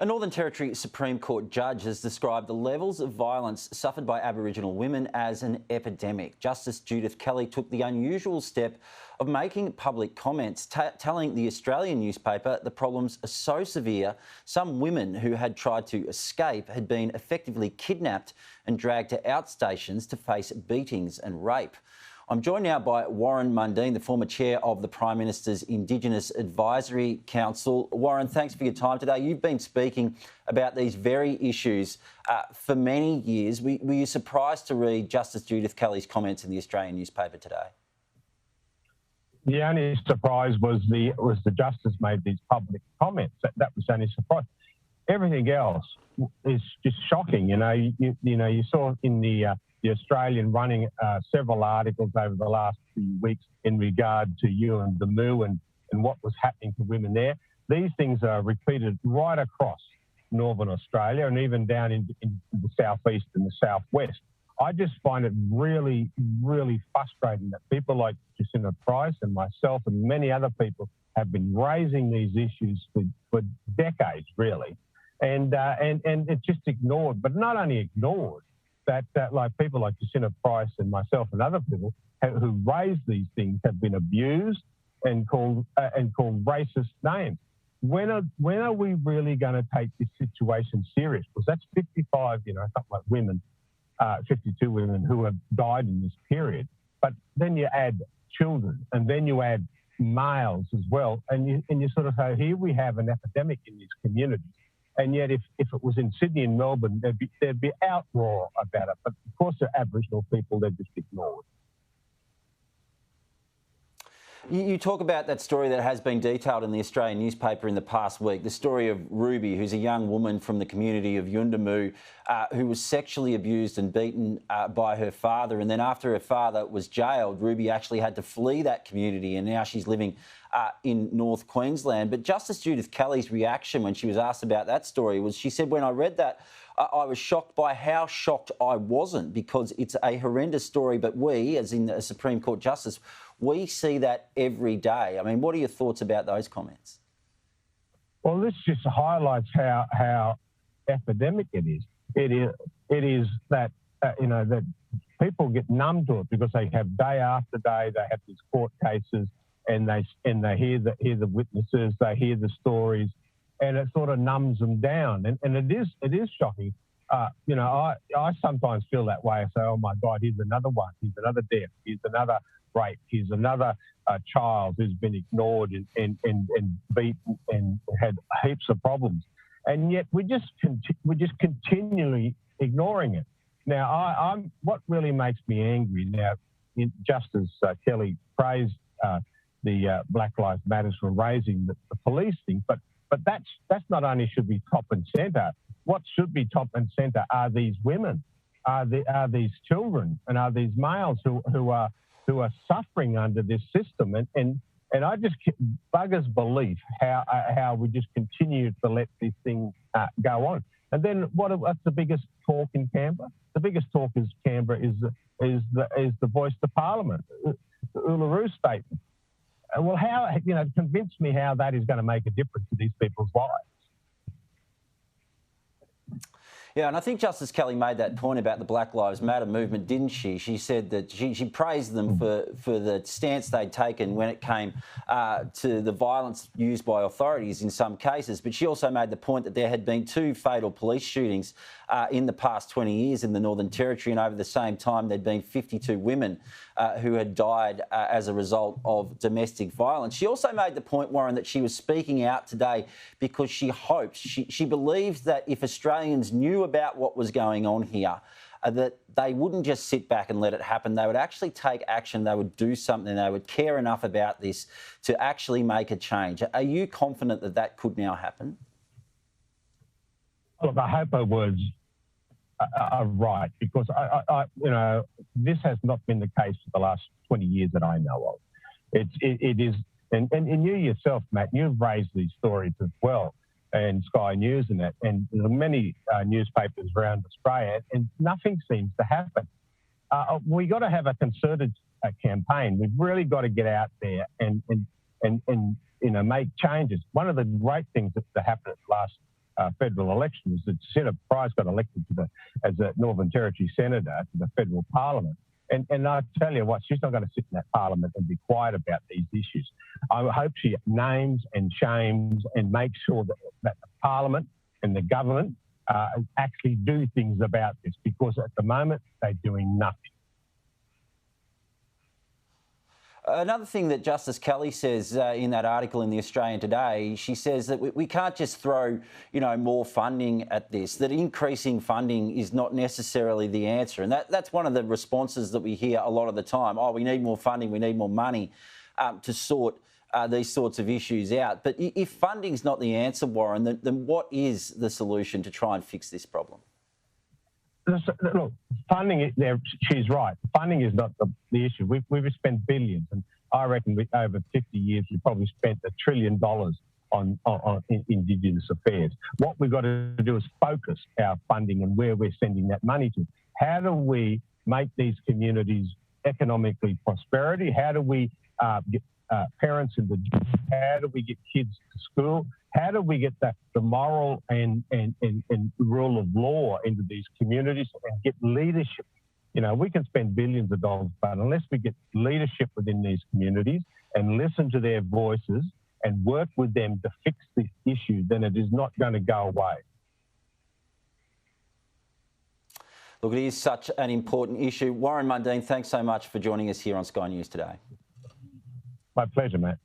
A Northern Territory Supreme Court judge has described the levels of violence suffered by Aboriginal women as an epidemic. Justice Judith Kelly took the unusual step of making public comments, telling the Australian newspaper the problems are so severe, some women who had tried to escape had been effectively kidnapped and dragged to outstations to face beatings and rape. I'm joined now by Warren Mundine, the former chair of the Prime Minister's Indigenous Advisory Council. Warren, thanks for your time today. You've been speaking about these very issues for many years. Were you surprised to read Justice Judith Kelly's comments in the Australian newspaper today? The only surprise was the Justice made these public comments. That was the only surprise. Everything else is just shocking. You saw in the Australian running several articles over the last few weeks in regard to Yuin the Moo and what was happening to women there. These things are repeated right across northern Australia and even down in the southeast and the southwest. I just find it really, really frustrating that people like Jacinta Price and myself and many other people have been raising these issues for decades, really, and it's just ignored. But not only ignored, that like people like Jacinta Price and myself and other people who raise these things have been abused and called racist names. When are we really going to take this situation serious? Because that's 55, something like women, 52 women who have died in this period. But then you add children, and then you add males as well, and you sort of say, here we have an epidemic in these communities. And yet, if it was in Sydney and Melbourne, there'd be outroar about it. But of course, the Aboriginal people, they're just ignored. You talk about that story that has been detailed in the Australian newspaper in the past week, the story of Ruby, who's a young woman from the community of Yuin who was sexually abused and beaten by her father. And then after her father was jailed, Ruby actually had to flee that community, and now she's living in North Queensland. But Justice Judith Kelly's reaction when she was asked about that story was, she said, when I read that, I was shocked by how shocked I wasn't, because it's a horrendous story, but we, as in the Supreme Court Justice, we see that every day. I mean, what are your thoughts about those comments? Well, this just highlights how epidemic it is. It is that that people get numb to it because they have day after day, they have these court cases, and they hear the witnesses, they hear the stories, and it sort of numbs them down. And it is shocking. I sometimes feel that way. I say, oh my God, here's another one, here's another death, here's another rape, here's another child who's been ignored and beaten and had heaps of problems. And yet we're just continually ignoring it. Now, what really makes me angry now, Justice Kelly praised the Black Lives Matter for raising the police thing, but that's not only should be top and centre. What should be top and centre are these women, are these children, and are these males who are suffering under this system. And I just buggers belief how we just continue to let this thing go on. And then what's the biggest talk in Canberra? The biggest talk in Canberra is the voice to Parliament, the Uluru Statement. Well, convince me how that is going to make a difference to these people's lives. Yeah, and I think Justice Kelly made that point about the Black Lives Matter movement, didn't she? She said that she praised them for the stance they'd taken when it came to the violence used by authorities in some cases. But she also made the point that there had been 2 fatal police shootings in the past 20 years in the Northern Territory, and over the same time there'd been 52 women who had died as a result of domestic violence. She also made the point, Warren, that she was speaking out today because she hopes, she believes that if Australians knew about what was going on here, that they wouldn't just sit back and let it happen. They would actually take action. They would do something. They would care enough about this to actually make a change. Are you confident that that could now happen? Look, I hope her words are right, because this has not been the case for the last 20 years that I know of. It is, and you yourself, Matt, you've raised these stories as well, and Sky News and that, and many newspapers around Australia, and nothing seems to happen. We got to have a concerted campaign. We've really got to get out there and make changes. One of the great things that happened at the last federal election was that Jacinta Price got elected as a Northern Territory senator to the federal parliament. And I tell you what, she's not going to sit in that parliament and be quiet about these issues. I hope she names and shames and makes sure that the parliament and the government actually do things about this, because at the moment they're doing nothing. Another thing that Justice Kelly says in that article in the Australian Today, she says that we can't just throw, more funding at this, that increasing funding is not necessarily the answer. And that's one of the responses that we hear a lot of the time. Oh, we need more funding, we need more money to sort these sorts of issues out. But if funding's not the answer, Warren, then what is the solution to try and fix this problem? Look, funding, she's right. Funding is not the issue. We've spent billions, and I reckon over 50 years we've probably spent $1 trillion on Indigenous affairs. What we've got to do is focus our funding and where we're sending that money to. How do we make these communities economically prosperity? How do we get parents in the job? How do we get kids to school? How do we get the moral and rule of law into these communities and get leadership? We can spend billions of dollars, but unless we get leadership within these communities and listen to their voices and work with them to fix this issue, then it is not going to go away. Look, it is such an important issue. Warren Mundine, thanks so much for joining us here on Sky News today. My pleasure, Matt.